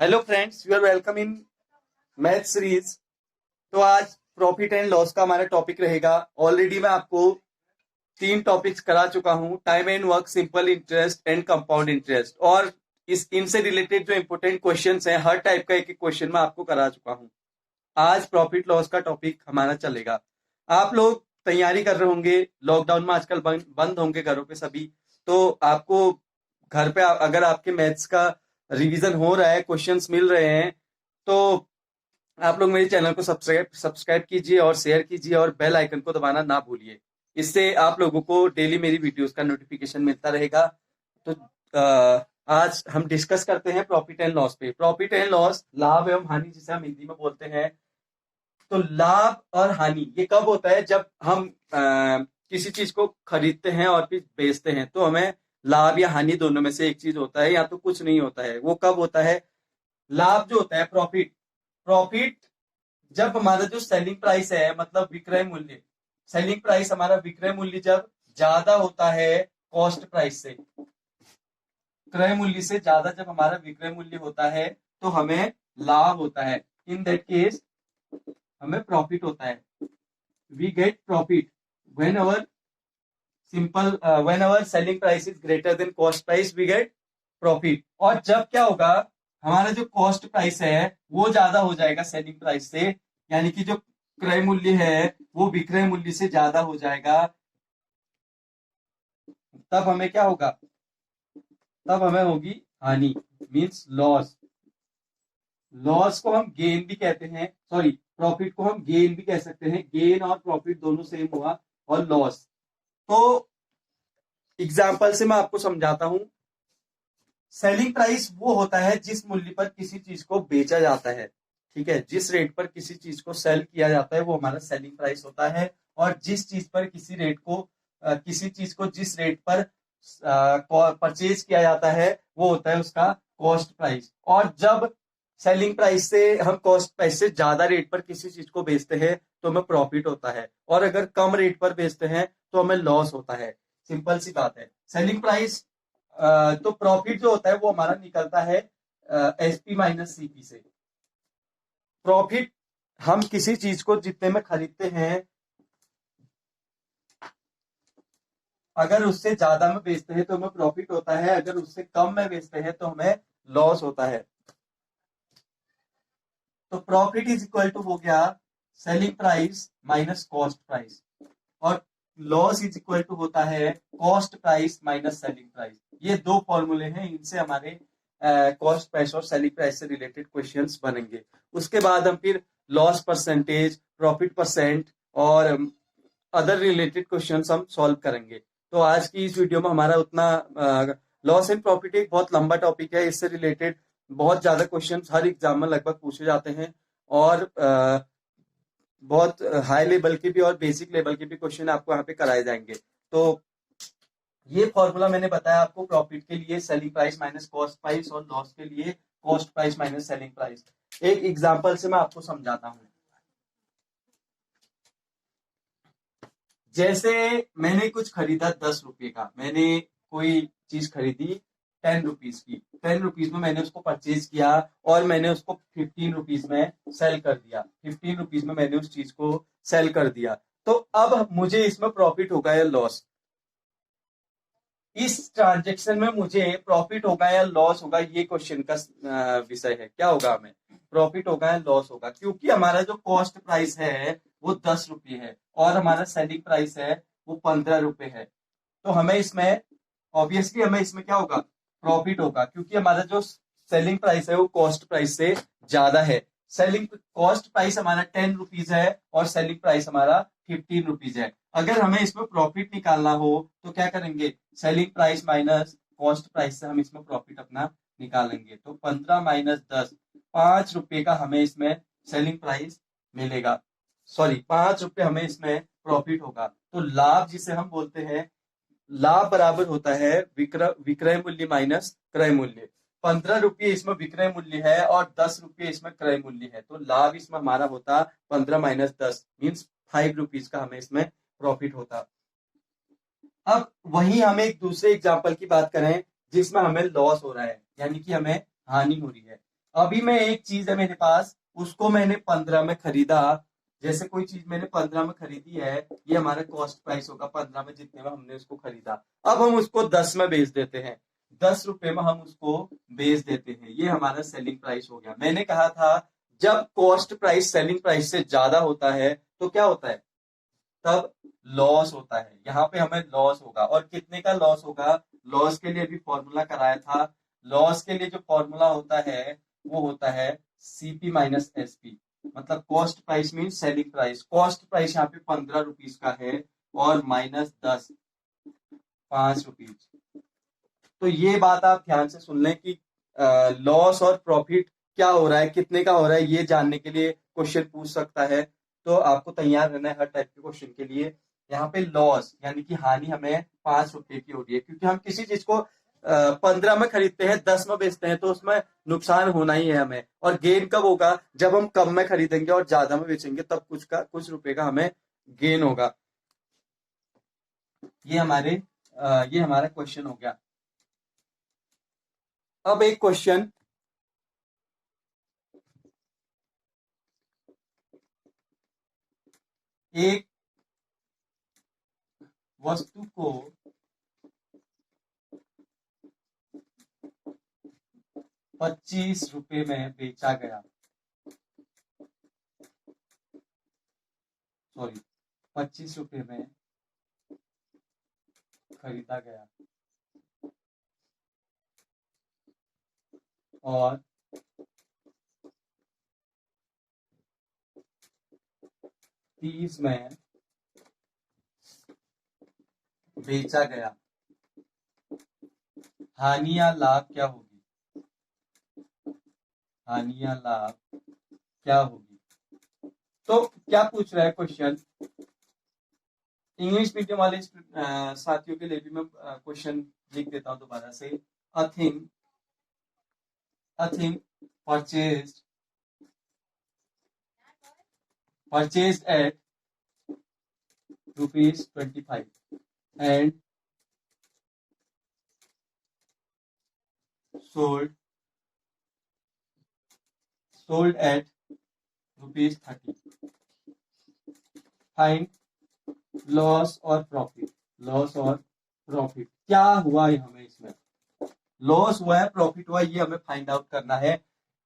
Hello friends, you are welcome in math series. तो आज profit and loss का हमारा टॉपिक रहेगा। ऑलरेडी मैं आपको 3 टॉपिक्स करा चुका हूं, time and work, simple interest and compound interest. और इस इनसे रिलेटेड जो इंपोर्टेंट क्वेश्चंस हैं, हर टाइप का एक एक क्वेश्चन मैं आपको करा चुका हूं। आज प्रॉफिट लॉस का टॉपिक हमारा चलेगा। आप लोग तैयारी कर रहे होंगे, लॉकडाउन में आजकल बंद होंगे घरों पे सभी। तो आपको घर पे अगर आपके मैथ्स का रिवीजन हो रहा है, क्वेश्चंस मिल रहे हैं, तो आप लोग मेरे चैनल को सब्सक्राइब कीजिए और शेयर कीजिए और बेल आइकन को दबाना ना भूलिए। इससे आप लोगों को डेली मेरी वीडियोस का नोटिफिकेशन मिलता रहेगा। तो आज हम डिस्कस करते हैं प्रॉफिट एंड लॉस पे। प्रॉफिट एंड लॉस, लाभ एवं हानि, जिसे हम हिंदी में बोलते हैं। तो लाभ और हानि ये कब होता है? जब हम किसी चीज को खरीदते हैं और फिर बेचते हैं, तो हमें लाभ या हानि दोनों में से एक चीज होता है, या तो कुछ नहीं होता है। वो कब होता है? लाभ जो होता है, प्रॉफिट। प्रॉफिट जब हमारा जो सेलिंग प्राइस है, मतलब विक्रय मूल्य, सेलिंग प्राइस हमारा विक्रय मूल्य जब ज्यादा होता है कॉस्ट प्राइस से, क्रय मूल्य से ज्यादा जब हमारा विक्रय मूल्य होता है, तो हमें लाभ होता है। इन दैट केस हमें प्रॉफिट होता है। We get profit when our selling price is greater than cost price, we get profit. और जब क्या होगा, हमारा जो कॉस्ट प्राइस है वो ज्यादा हो जाएगा सेलिंग प्राइस से, यानी कि जो क्रय मूल्य है वो विक्रय मूल्य से ज्यादा हो जाएगा, तब हमें क्या होगा? तब हमें होगी हानि, मीन्स लॉस। लॉस को हम गेन भी कहते हैं, सॉरी, प्रॉफिट को हम गेन भी कह सकते हैं। गेन और प्रॉफिट दोनों सेम हुआ। और लॉस, तो एग्जाम्पल से मैं आपको समझाता हूं। सेलिंग प्राइस वो होता है जिस मूल्य पर किसी चीज को बेचा जाता है, ठीक है। जिस रेट पर किसी चीज को सेल किया जाता है वो हमारा सेलिंग प्राइस होता है। और जिस चीज पर किसी चीज को जिस रेट पर परचेज किया जाता है वो होता है उसका कॉस्ट प्राइस। और जब सेलिंग प्राइस से हम कॉस्ट प्राइस से ज्यादा रेट पर किसी चीज को बेचते हैं तो हमें प्रॉफिट होता है, और अगर कम रेट पर बेचते हैं तो हमें लॉस होता है। सिंपल सी बात है। सेलिंग प्राइस, तो प्रॉफिट जो होता है वो हमारा निकलता है एसपी माइनस सीपी से। प्रॉफिट, हम किसी चीज को जितने में खरीदते हैं, अगर उससे ज्यादा में बेचते हैं तो हमें प्रॉफिट होता है, अगर उससे कम में बेचते हैं तो हमें लॉस होता है। तो प्रॉफिट इज इक्वल टू हो गया selling price minus cost price, और लॉस इज इक्वल टू होता है cost price minus selling price. ये दो फॉर्मूले हैं, इनसे हमारे कॉस्ट प्राइस और सेलिंग प्राइस से रिलेटेड क्वेश्चंस बनेंगे। उसके बाद हम फिर लॉस परसेंटेज, प्रॉफिट परसेंट और अदर रिलेटेड क्वेश्चंस हम सॉल्व करेंगे। तो आज की इस वीडियो में हमारा उतना, लॉस एंड प्रॉफिट एक बहुत लंबा टॉपिक है, इससे रिलेटेड बहुत ज्यादा क्वेश्चंस हर एग्जाम में लगभग पूछे जाते हैं। और बहुत हाई लेवल के भी और बेसिक लेवल के भी क्वेश्चन आपको यहाँ पे कराए जाएंगे। तो ये फॉर्मूला मैंने बताया आपको, प्रॉफिट के लिए selling price minus cost price और लॉस के लिए cost price minus selling price. एक एग्जांपल से मैं आपको समझाता हूं। जैसे मैंने कुछ खरीदा 10 रुपए का, मैंने कोई चीज खरीदी 10 रुपीज की, 10 रुपीज में मैंने उसको परचेज किया और मैंने उसको 15 रुपीज में सेल कर दिया। 15 रुपीज में मैंने उस चीज को सेल कर दिया। तो अब मुझे इसमें प्रॉफिट होगा या लॉस? इस ट्रांजेक्शन में मुझे प्रॉफिट होगा या लॉस होगा, ये क्वेश्चन का विषय है। क्या होगा? हमें प्रॉफिट होगा या लॉस होगा, क्योंकि हमारा जो कॉस्ट प्राइस है वो 10 रुपये है और हमारा सेलिंग प्राइस है वो 15 रुपये है। तो हमें इसमें, ऑब्वियसली हमें इसमें क्या होगा? प्रॉफिट होगा, क्योंकि हमारा जो सेलिंग प्राइस है वो कॉस्ट प्राइस से ज्यादा है। सेलिंग कॉस्ट प्राइस हमारा 10 रुपीज है और सेलिंग प्राइस हमारा 15 रुपीज है। अगर हमें इसमें प्रॉफिट निकालना हो तो क्या करेंगे? Selling price minus cost price से हम इसमें प्रॉफिट अपना निकालेंगे। तो 15 माइनस 10, 5 रुपए का हमें इसमें सेलिंग प्राइस मिलेगा, सॉरी 5 रुपए हमें इसमें प्रॉफिट होगा। तो लाभ जिसे हम बोलते हैं, लाभ बराबर होता है विक्रय मूल्य माइनस क्रय मूल्य। 15 रुपये इसमें विक्रय मूल्य है और 10 रुपये इसमें क्रय मूल्य है, तो लाभ इसमें हमारा होता 15 माइनस 10, मीन्स 5 रुपीज का हमें इसमें प्रॉफिट होता। अब वही हम एक दूसरे एग्जाम्पल की बात करें जिसमें हमें लॉस हो रहा है, यानी कि हमें हानि हो रही है। अभी मैं एक चीज है मेरे पास, उसको मैंने 15 में खरीदा। जैसे कोई चीज मैंने 15 में खरीदी है, ये हमारा कॉस्ट प्राइस होगा 15 में, जितने में हमने उसको खरीदा। अब हम उसको 10 में बेच देते हैं, 10 रुपए में हम उसको बेच देते हैं, ये हमारा सेलिंग प्राइस हो गया। मैंने कहा था जब कॉस्ट प्राइस सेलिंग प्राइस से ज्यादा होता है तो क्या होता है, तब लॉस होता है। यहाँ पे हमें लॉस होगा, और कितने का लॉस होगा, लॉस के लिए भी फॉर्मूला कराया था। लॉस के लिए जो फॉर्मूला होता है वो होता है सीपी माइनस एसपी, मतलब cost price mean selling price. Cost price यहाँ पे 15 रुपीज का है, और माइनस 10, 5 रुपीज। तो ये बात आप ध्यान से सुन लें कि लॉस और प्रॉफिट क्या हो रहा है, कितने का हो रहा है, ये जानने के लिए क्वेश्चन पूछ सकता है। तो आपको तैयार रहना है हर टाइप के क्वेश्चन के लिए। यहाँ पे लॉस यानी कि हानि हमें 5 रुपए की हो रही है, क्योंकि हम किसी चीज को 15 में खरीदते हैं, 10 में बेचते हैं, तो उसमें नुकसान होना ही है हमें। और गेन कब होगा, जब हम कम में खरीदेंगे और ज्यादा में बेचेंगे, तब कुछ रुपए का हमें गेन होगा। ये हमारा क्वेश्चन हो गया। अब एक क्वेश्चन, एक वस्तु को 25 रुपए में बेचा गया, सॉरी 25 रुपए में खरीदा गया, और 30 में बेचा गया, हानि या लाभ क्या होगी, हानि या लाभ क्या होगी। तो क्या पूछ रहा है क्वेश्चन, इंग्लिश मीडियम वाले साथियों के लिए भी मैं क्वेश्चन लिख देता हूं दोबारा से। A thing purchased at ₹25 and sold at ₹30। Find loss और प्रॉफिट। लॉस और प्रॉफिट क्या हुआ है, हमें इसमें लॉस हुआ है, प्रॉफिट हुआ, ये हमें फाइंड आउट करना है।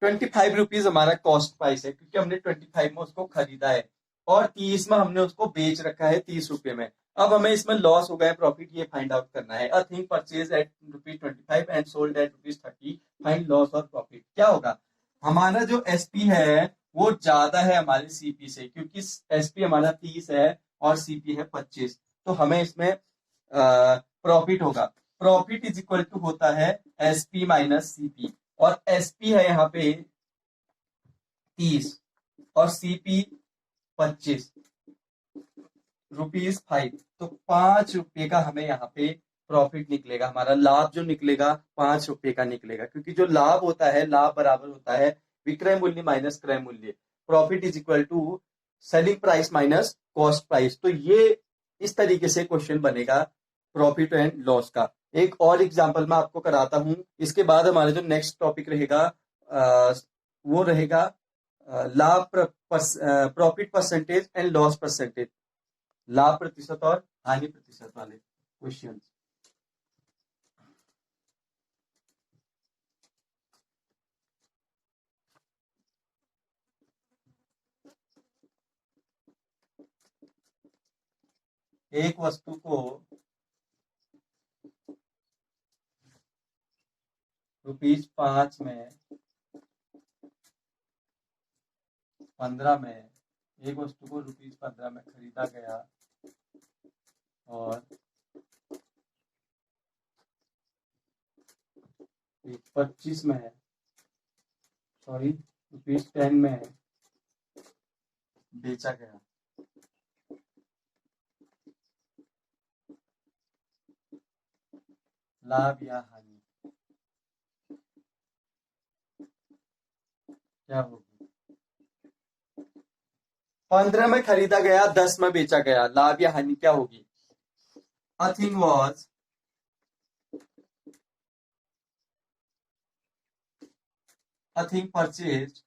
25 रुपीज हमारा कॉस्ट प्राइस है, क्योंकि हमने 25 में उसको खरीदा है, और 30 में हमने उसको बेच रखा है 30 रुपए में। अब हमें इसमें लॉस हो गया है, प्रॉफिट, ये फाइंड आउट करना है। A thing purchase at ₹25 and sold at ₹30। Find loss और प्रॉफिट क्या होगा। हमारा जो एसपी है वो ज्यादा है हमारे सीपी से, क्योंकि एसपी हमारा 30 है और सीपी है 25। तो हमें इसमें प्रॉफिट होगा। प्रॉफिट इज इक्वल टू होता है एसपी माइनस सीपी, और एसपी है यहाँ पे 30 और सीपी 25, ₹5। तो 5 रुपए का हमें यहाँ पे प्रॉफिट निकलेगा, हमारा लाभ जो निकलेगा 5 रुपए का निकलेगा, क्योंकि जो लाभ होता है, लाभ बराबर होता है विक्रय मूल्य माइनस क्रय मूल्य। Profit is equal to selling price minus cost price. तो ये इस तरीके से क्वेश्चन बनेगा प्रॉफिट एंड लॉस का। एक और एग्जांपल मैं आपको कराता हूं, इसके बाद हमारा जो नेक्स्ट टॉपिक रहेगा वो रहेगा लाभ profit percentage and loss percentage, लाभ प्रतिशत और हानि प्रतिशत वाले क्वेश्चन। एक वस्तु को ₹5 में, 15 में, एक वस्तु को ₹15 में खरीदा गया, और 25 में, सॉरी ₹10 में बेचा गया। लाभ या हानि क्या होगी। 15 में खरीदा गया, 10 में बेचा गया, लाभ या हानि क्या होगी। A thing was a thing purchased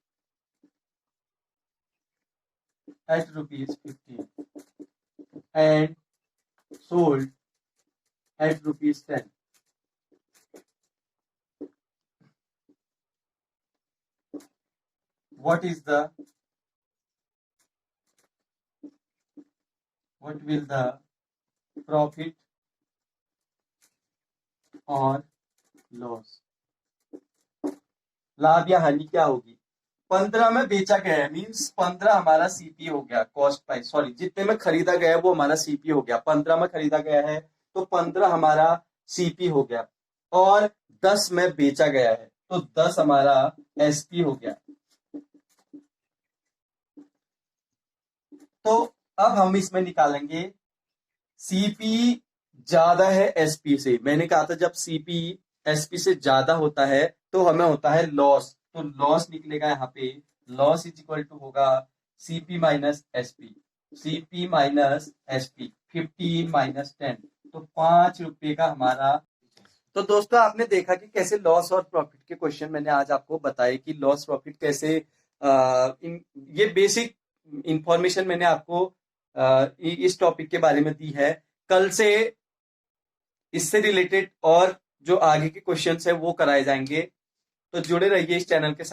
at rupees 15 and sold at rupees 10. What will the profit और लॉस, लाभ या हानि क्या होगी? 15 में बेचा गया है, मीन्स 15 हमारा सीपी हो गया, कॉस्ट प्राइस, सॉरी जितने में खरीदा गया है वो हमारा सीपी हो गया। 15 में खरीदा गया है तो 15 हमारा सीपी हो गया, और 10 में बेचा गया है तो 10 हमारा एसपी हो गया। तो अब हम इसमें निकालेंगे सीपी ज्यादा है एसपी से। मैंने कहा था जब सीपी एसपी से ज्यादा होता है तो हमें होता है लॉस, तो लॉस निकलेगा यहाँ पे, लॉस इज इक्वल टू होगा CP minus SP, CP minus SP 15 minus 10, तो 5 रुपए का हमारा। तो दोस्तों आपने देखा कि कैसे लॉस और प्रॉफिट के क्वेश्चन मैंने आज आपको बताए कि लॉस प्रॉफिट कैसे ये बेसिक इंफॉर्मेशन मैंने आपको इस टॉपिक के बारे में दी है। कल से इससे रिलेटेड और जो आगे के क्वेश्चंस है वो कराए जाएंगे, तो जुड़े रहिए इस चैनल के साथ।